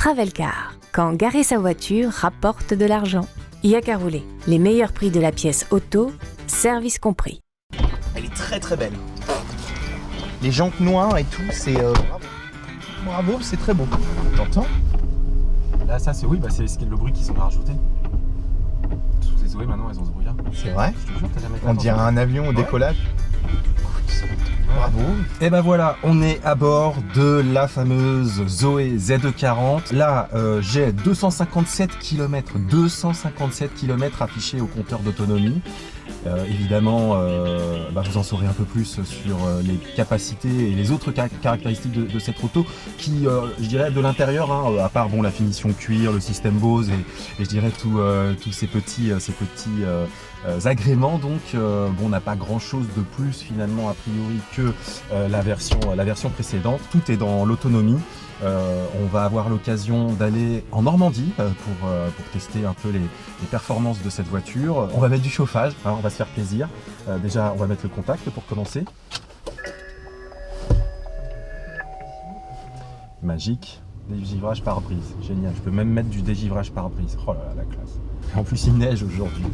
Travelcar, quand garer sa voiture rapporte de l'argent. Il y a qu'à rouler. Les meilleurs prix de la pièce auto, service compris. Elle est très très belle. Les jantes noires et tout, c'est bravo. Bravo, c'est très beau. T'entends ? Là, ça, c'est c'est le bruit qu'ils ont rajouté. Toutes les Zoé, maintenant, elles ont ce bruit-là. C'est vrai ? Je te jure, t'as jamais On dirait un avion au décollage. Bravo. Et ben voilà, on est à bord de la fameuse Zoé Z40. Là, j'ai 257 km affichés au compteur d'autonomie. Évidemment, vous en saurez un peu plus sur les capacités et les autres caractéristiques de cette auto qui, je dirais, de l'intérieur, à part la finition cuir, le système Bose et je dirais tous ces petits agréments, donc on n'a pas grand chose de plus finalement a priori que la version précédente. Tout est dans l'autonomie. On va avoir l'occasion d'aller en Normandie pour tester un peu les performances de cette voiture. On va mettre du chauffage, on va se faire plaisir. Déjà, on va mettre le contact pour commencer. Magique, dégivrage pare-brise, génial. Je peux même mettre du dégivrage pare-brise. Oh là là, la classe. En plus, il neige aujourd'hui.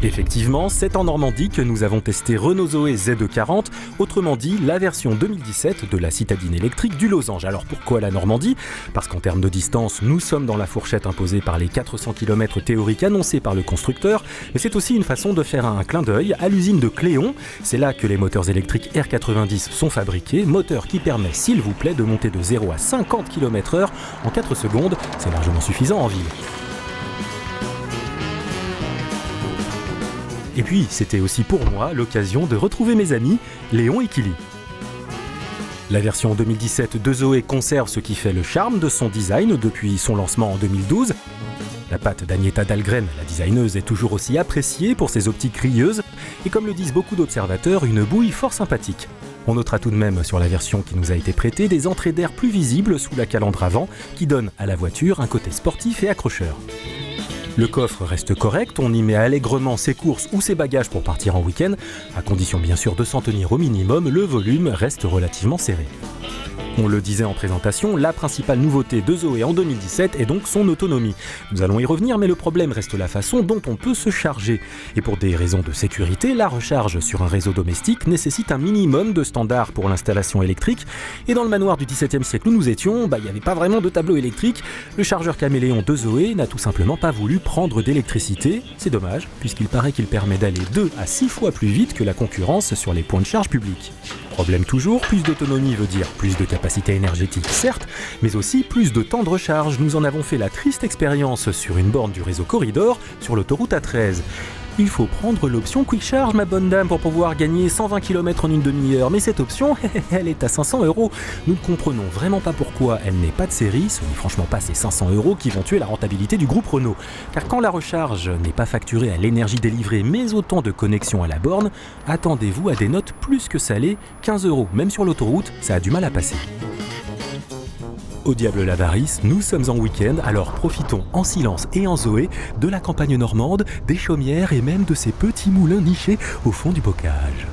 Effectivement, c'est en Normandie que nous avons testé Renault Zoé Z40, autrement dit la version 2017 de la citadine électrique du Losange. Alors pourquoi la Normandie ? Parce qu'en termes de distance, nous sommes dans la fourchette imposée par les 400 km théoriques annoncés par le constructeur, mais c'est aussi une façon de faire un clin d'œil à l'usine de Cléon. C'est là que les moteurs électriques R90 sont fabriqués, moteur qui permet, s'il vous plaît, de monter de 0 à 50 km/h en 4 secondes. C'est largement suffisant en ville. Et puis, c'était aussi pour moi l'occasion de retrouver mes amis, Léon et Kili. La version 2017 de Zoé conserve ce qui fait le charme de son design depuis son lancement en 2012. La patte d'Agneta Dahlgren, la designeuse, est toujours aussi appréciée pour ses optiques rieuses et comme le disent beaucoup d'observateurs, une bouille fort sympathique. On notera tout de même sur la version qui nous a été prêtée des entrées d'air plus visibles sous la calandre avant qui donnent à la voiture un côté sportif et accrocheur. Le coffre reste correct, on y met allègrement ses courses ou ses bagages pour partir en week-end, à condition bien sûr de s'en tenir au minimum, le volume reste relativement serré. On le disait en présentation, la principale nouveauté de Zoé en 2017 est donc son autonomie. Nous allons y revenir, mais le problème reste la façon dont on peut se charger. Et pour des raisons de sécurité, la recharge sur un réseau domestique nécessite un minimum de standards pour l'installation électrique. Et dans le manoir du XVIIe siècle où nous étions, il n'y avait pas vraiment de tableau électrique. Le chargeur caméléon de Zoé n'a tout simplement pas voulu prendre d'électricité. C'est dommage, puisqu'il paraît qu'il permet d'aller 2 à 6 fois plus vite que la concurrence sur les points de charge publics. Problème toujours, plus d'autonomie veut dire plus de capacité énergétique, certes, mais aussi plus de temps de recharge. Nous en avons fait la triste expérience sur une borne du réseau Corridor sur l'autoroute A13. Il faut prendre l'option Quick Charge, ma bonne dame, pour pouvoir gagner 120 km en une demi-heure. Mais cette option, elle est à 500 €. Nous ne comprenons vraiment pas pourquoi elle n'est pas de série. Ce n'est franchement pas ces 500 € qui vont tuer la rentabilité du groupe Renault. Car quand la recharge n'est pas facturée à l'énergie délivrée, mais au temps de connexion à la borne, attendez-vous à des notes plus que salées, 15 €. Même sur l'autoroute, ça a du mal à passer. Au diable l'avarice, nous sommes en week-end, alors profitons en silence et en Zoé de la campagne normande, des chaumières et même de ces petits moulins nichés au fond du bocage.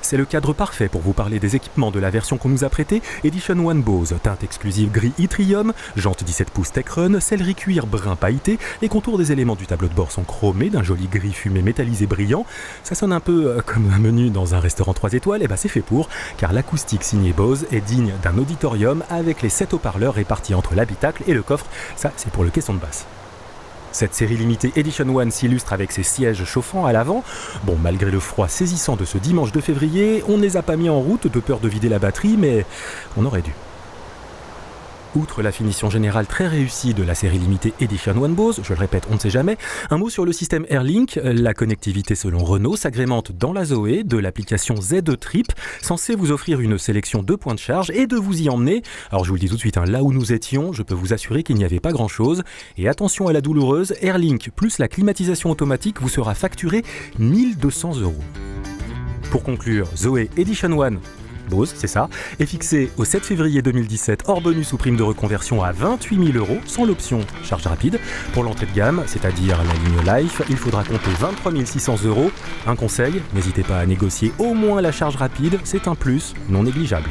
C'est le cadre parfait pour vous parler des équipements de la version qu'on nous a prêtée, Edition One Bose, teinte exclusive gris Yttrium, jantes 17 pouces Tech Run, sellerie cuir brun pailleté, les contours des éléments du tableau de bord sont chromés d'un joli gris fumé métallisé brillant. Ça sonne un peu comme un menu dans un restaurant 3 étoiles, et c'est fait pour, car l'acoustique signée Bose est digne d'un auditorium avec les 7 haut-parleurs répartis entre l'habitacle et le coffre, ça c'est pour le caisson de basse. Cette série limitée Edition One s'illustre avec ses sièges chauffants à l'avant. Bon, malgré le froid saisissant de ce dimanche de février, on ne les a pas mis en route de peur de vider la batterie, mais on aurait dû. Outre la finition générale très réussie de la série limitée Edition One Bose, je le répète, on ne sait jamais, un mot sur le système AirLink. La connectivité selon Renault s'agrémente dans la Zoé de l'application Z Trip, censée vous offrir une sélection de points de charge et de vous y emmener. Alors je vous le dis tout de suite, là où nous étions, je peux vous assurer qu'il n'y avait pas grand chose. Et attention à la douloureuse, AirLink plus la climatisation automatique vous sera facturé 1 200 €. Pour conclure, Zoé Edition One Bose, c'est ça, est fixé au 7 février 2017 hors bonus ou prime de reconversion à 28 000 € sans l'option charge rapide. Pour l'entrée de gamme, c'est-à-dire la ligne Life, il faudra compter 23 600 €. Un conseil, n'hésitez pas à négocier au moins la charge rapide, c'est un plus non négligeable.